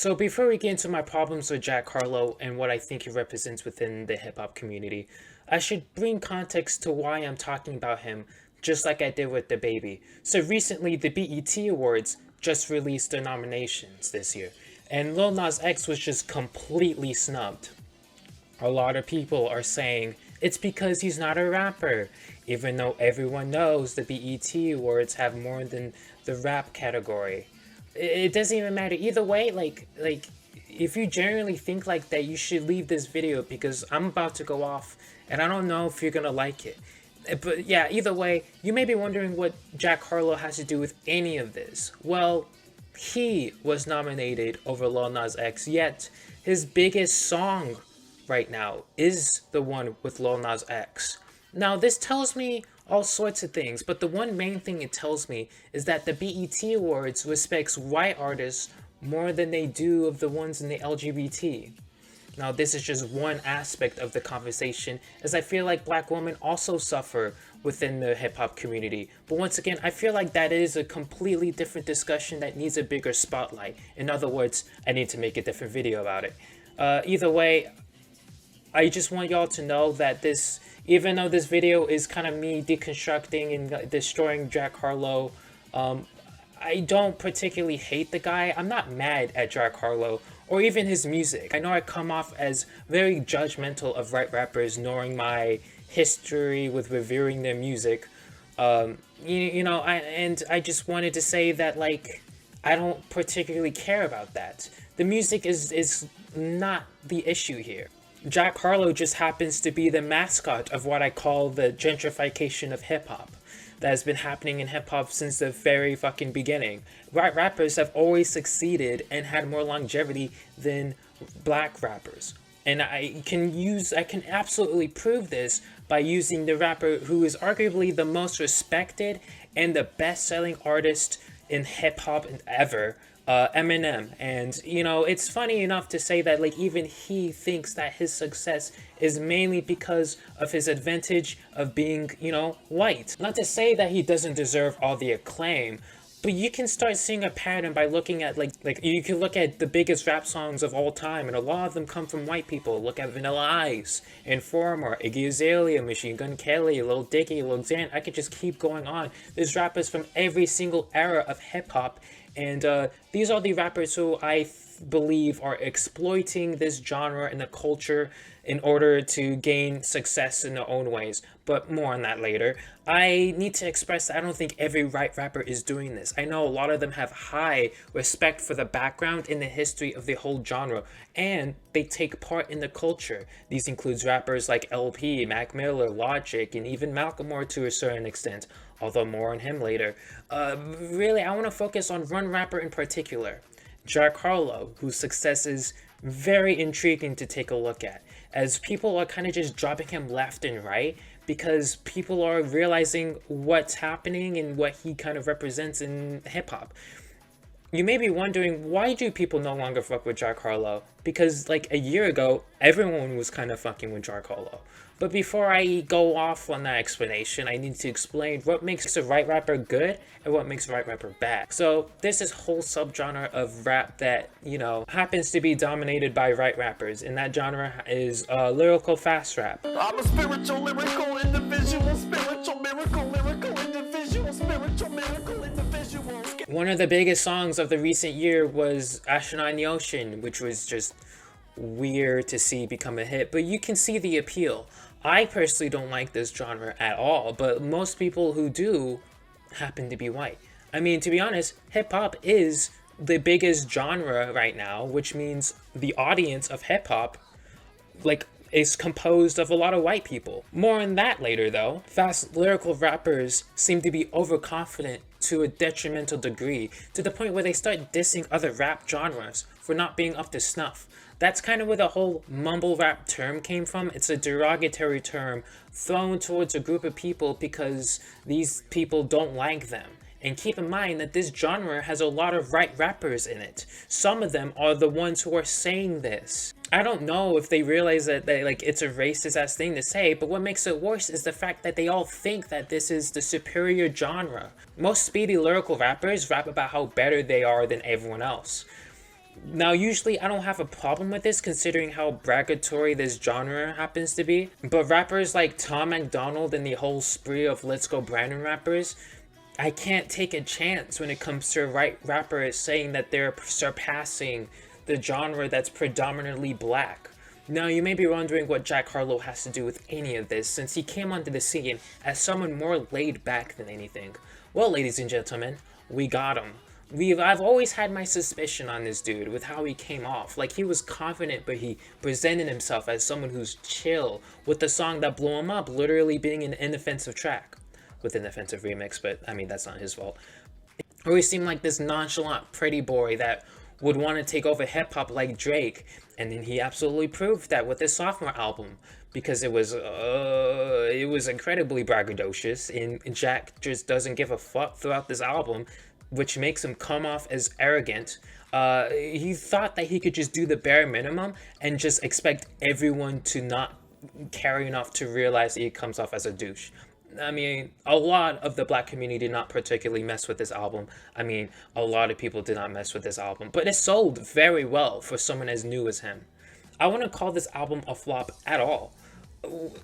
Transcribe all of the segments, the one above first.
So before we get into my problems with Jack Harlow and what I think he represents within the hip hop community, I should bring context to why I'm talking about him, just like I did with the baby. So recently, the BET Awards just released their nominations this year, and Lil Nas X was just completely snubbed. A lot of people are saying it's because he's not a rapper, even though everyone knows the BET Awards have more than the rap category. It doesn't even matter either way. Like if you generally think like that, you should leave this video because I'm about to go off and I don't know if you're gonna like it. But yeah, either way, you may be wondering what Jack Harlow has to do with any of this. Well, he was nominated over Lil Nas X, yet his biggest song right now is the one with Lil Nas X. Now, this tells me all sorts of things, but the one main thing it tells me is that the BET Awards respects white artists more than they do of the ones in the LGBT. Now, this is just one aspect of the conversation, as I feel like black women also suffer within the hip hop community. But once again, I feel like that is a completely different discussion that needs a bigger spotlight. In other words, I need to make a different video about it. Either way, I just want y'all to know that this, even though this video is kind of me deconstructing and destroying Jack Harlow, I don't particularly hate the guy. I'm not mad at Jack Harlow or even his music. I know I come off as very judgmental of white rappers, knowing my history with reviewing their music. I just wanted to say that, like, I don't particularly care about that. The music is not the issue here. Jack Harlow just happens to be the mascot of what I call the gentrification of hip-hop that has been happening in hip-hop since the very fucking beginning. White rappers have always succeeded and had more longevity than black rappers. And I can absolutely prove this by using the rapper who is arguably the most respected and the best-selling artist in hip-hop ever, Eminem. And it's funny enough to say that, like, even he thinks that his success is mainly because of his advantage of being white. Not to say that he doesn't deserve all the acclaim, but you can start seeing a pattern by looking at like you can look at the biggest rap songs of all time, and a lot of them come from white people. Look at Vanilla Ice, Informer, Iggy Azalea, Machine Gun Kelly, Lil Dicky, Lil Xan. I could just keep going on. There's rappers from every single era of hip hop, and these are the rappers who I believe are exploiting this genre and the culture in order to gain success in their own ways. But more on that later. I need to express that I don't think every white rapper is doing this. I know a lot of them have high respect for the background and the history of the whole genre, and they take part in the culture. These includes rappers like LP, Mac Miller, Logic, and even Malcolm Moore to a certain extent, although more on him later. Really, I want to focus on one rapper in particular, Jack Harlow, whose success is very intriguing to take a look at, as people are kind of just dropping him left and right because people are realizing what's happening and what he kind of represents in hip-hop. You may be wondering, why do people no longer fuck with Jack Harlow? Because like a year ago, everyone was kind of fucking with Jack Harlow. But before I go off on that explanation, I need to explain what makes a right rapper good and what makes a right rapper bad. So there's this whole subgenre of rap that, happens to be dominated by right rappers. And that genre is lyrical fast rap. I'm a spiritual, lyrical individual, spiritual, miracle, lyrical individual, spiritual, miracle individual. One of the biggest songs of the recent year was Astronaut in the Ocean, which was just weird to see become a hit, but you can see the appeal. I personally don't like this genre at all, but most people who do happen to be white. I mean, to be honest, hip-hop is the biggest genre right now, which means the audience of hip-hop, is composed of a lot of white people. More on that later, though. Fast lyrical rappers seem to be overconfident to a detrimental degree, to the point where they start dissing other rap genres for not being up to snuff. That's kind of where the whole mumble rap term came from. It's a derogatory term thrown towards a group of people because these people don't like them. And keep in mind that this genre has a lot of right rappers in it. Some of them are the ones who are saying this. I don't know if they realize that it's a racist ass thing to say, but what makes it worse is the fact that they all think that this is the superior genre. Most speedy lyrical rappers rap about how better they are than everyone else. Now, usually I don't have a problem with this considering how bragatory this genre happens to be, but rappers like Tom MacDonald and the whole spree of Let's Go Brandon rappers, I can't take a chance when it comes to a right rapper saying that they're surpassing the genre that's predominantly black. Now, you may be wondering what Jack Harlow has to do with any of this, since he came onto the scene as someone more laid back than anything. Well, ladies and gentlemen, we got him. I've always had my suspicion on this dude with how he came off. Like, he was confident, but he presented himself as someone who's chill, with the song that blew him up literally being an inoffensive track. With an offensive remix, but I mean, that's not his fault. He always seemed like this nonchalant, pretty boy that would want to take over hip-hop like Drake, and then he absolutely proved that with his sophomore album, because it was incredibly braggadocious, and Jack just doesn't give a fuck throughout this album, which makes him come off as arrogant. He thought that he could just do the bare minimum and just expect everyone to not care enough to realize that he comes off as a douche. I mean, a lot of the black community did not particularly mess with this album. I mean, a lot of people did not mess with this album, but it sold very well for someone as new as him. I wouldn't call this album a flop at all.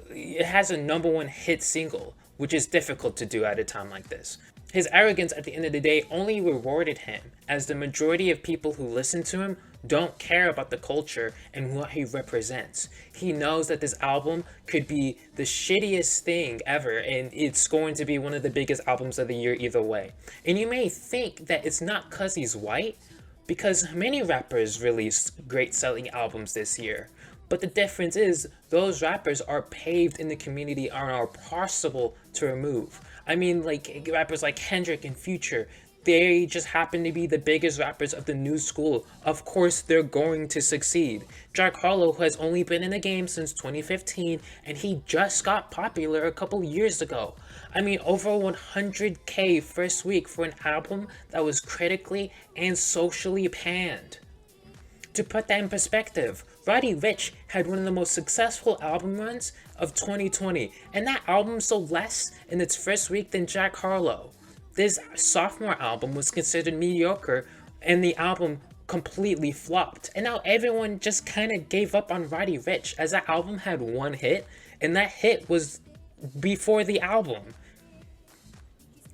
It has a #1 hit single, which is difficult to do at a time like this. His arrogance at the end of the day only rewarded him, as the majority of people who listen to him don't care about the culture and what he represents. He knows that this album could be the shittiest thing ever, and it's going to be one of the biggest albums of the year either way. And you may think that it's not because he's white, because many rappers released great selling albums this year. But the difference is, those rappers are paved in the community and are possible to remove. I mean, like, rappers like Kendrick and Future, they just happen to be the biggest rappers of the new school. Of course, they're going to succeed. Jack Harlow has only been in the game since 2015, and he just got popular a couple years ago. I mean, over 100K first week for an album that was critically and socially panned. To put that in perspective, Roddy Ricch had one of the most successful album runs of 2020, and that album sold less in its first week than Jack Harlow. This sophomore album was considered mediocre, and the album completely flopped. And now everyone just kind of gave up on Roddy Ricch, as that album had one hit, and that hit was before the album.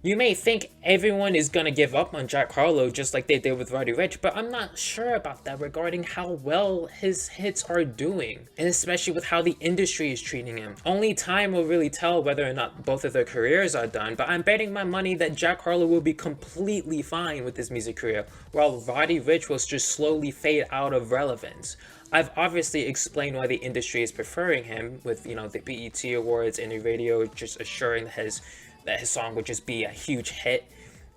You may think everyone is gonna give up on Jack Harlow just like they did with Roddy Ricch, but I'm not sure about that regarding how well his hits are doing, and especially with how the industry is treating him. Only time will really tell whether or not both of their careers are done, but I'm betting my money that Jack Harlow will be completely fine with his music career, while Roddy Ricch will just slowly fade out of relevance. I've obviously explained why the industry is preferring him, with, you know, the BET Awards and the radio just assuring that his song would just be a huge hit.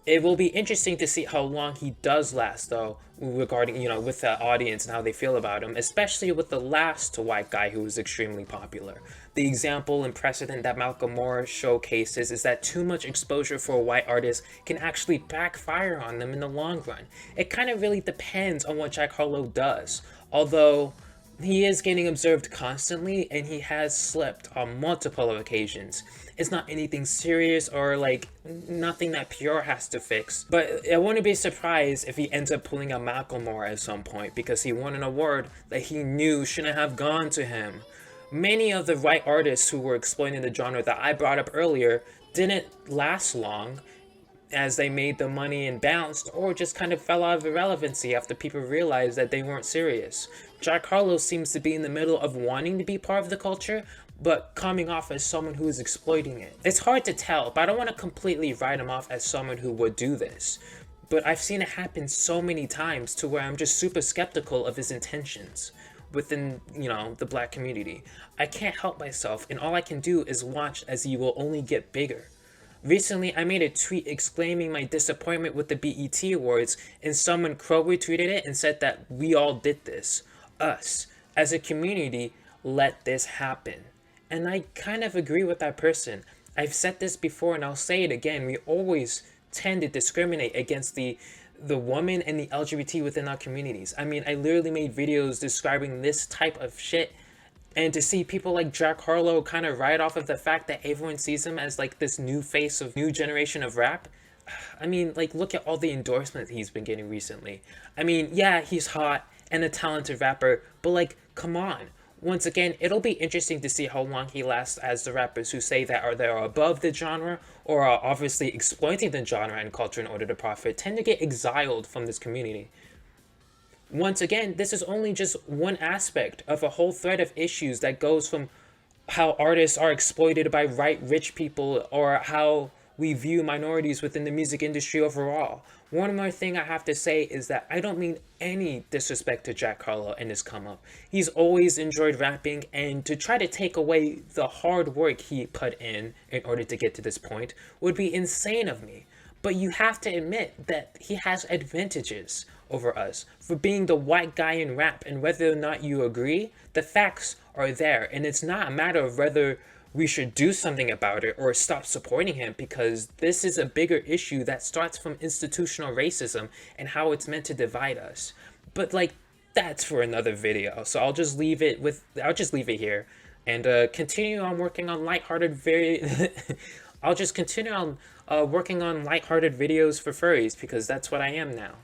It will be interesting to see how long he does last, though, regarding, you know, with the audience and how they feel about him, especially with the last white guy who was extremely popular. The example and precedent that Malcolm Moore showcases is that too much exposure for a white artist can actually backfire on them in the long run. It kind of really depends on what Jack Harlow does, although he is getting observed constantly, and he has slipped on multiple occasions. It's not anything serious or like nothing that PR has to fix, but I wouldn't be surprised if he ends up pulling a Macklemore at some point because he won an award that he knew shouldn't have gone to him. Many of the right artists who were exploiting the genre that I brought up earlier didn't last long, as they made the money and bounced, or just kind of fell out of irrelevancy after people realized that they weren't serious. Jack Harlow seems to be in the middle of wanting to be part of the culture, but coming off as someone who is exploiting it. It's hard to tell, but I don't want to completely write him off as someone who would do this. But I've seen it happen so many times to where I'm just super skeptical of his intentions within, you know, the black community. I can't help myself, and all I can do is watch as he will only get bigger. Recently, I made a tweet exclaiming my disappointment with the BET Awards, and someone retweeted it and said that we all did this. Us, as a community, let this happen. And I kind of agree with that person. I've said this before and I'll say it again. We always tend to discriminate against the woman and the LGBT within our communities. I mean, I literally made videos describing this type of shit, and to see people like Jack Harlow kind of ride off of the fact that everyone sees him as like this new face of new generation of rap, I mean, like, look at all the endorsements he's been getting recently. I mean, yeah, he's hot and a talented rapper, but like, come on. Once again, it'll be interesting to see how long he lasts as the rappers who say that are they're above the genre or are obviously exploiting the genre and culture in order to profit tend to get exiled from this community. Once again, this is only just one aspect of a whole thread of issues that goes from how artists are exploited by rich people or how we view minorities within the music industry overall. One more thing I have to say is that I don't mean any disrespect to Jack Harlow and his come up. He's always enjoyed rapping, and to try to take away the hard work he put in order to get to this point would be insane of me. But you have to admit that he has advantages over us for being the white guy in rap, and whether or not you agree, the facts are there, and it's not a matter of whether we should do something about it or stop supporting him, because this is a bigger issue that starts from institutional racism and how it's meant to divide us. But like, that's for another video, so I'll just leave it here and continue on working on I'll just continue on working on lighthearted videos for furries, because that's what I am now.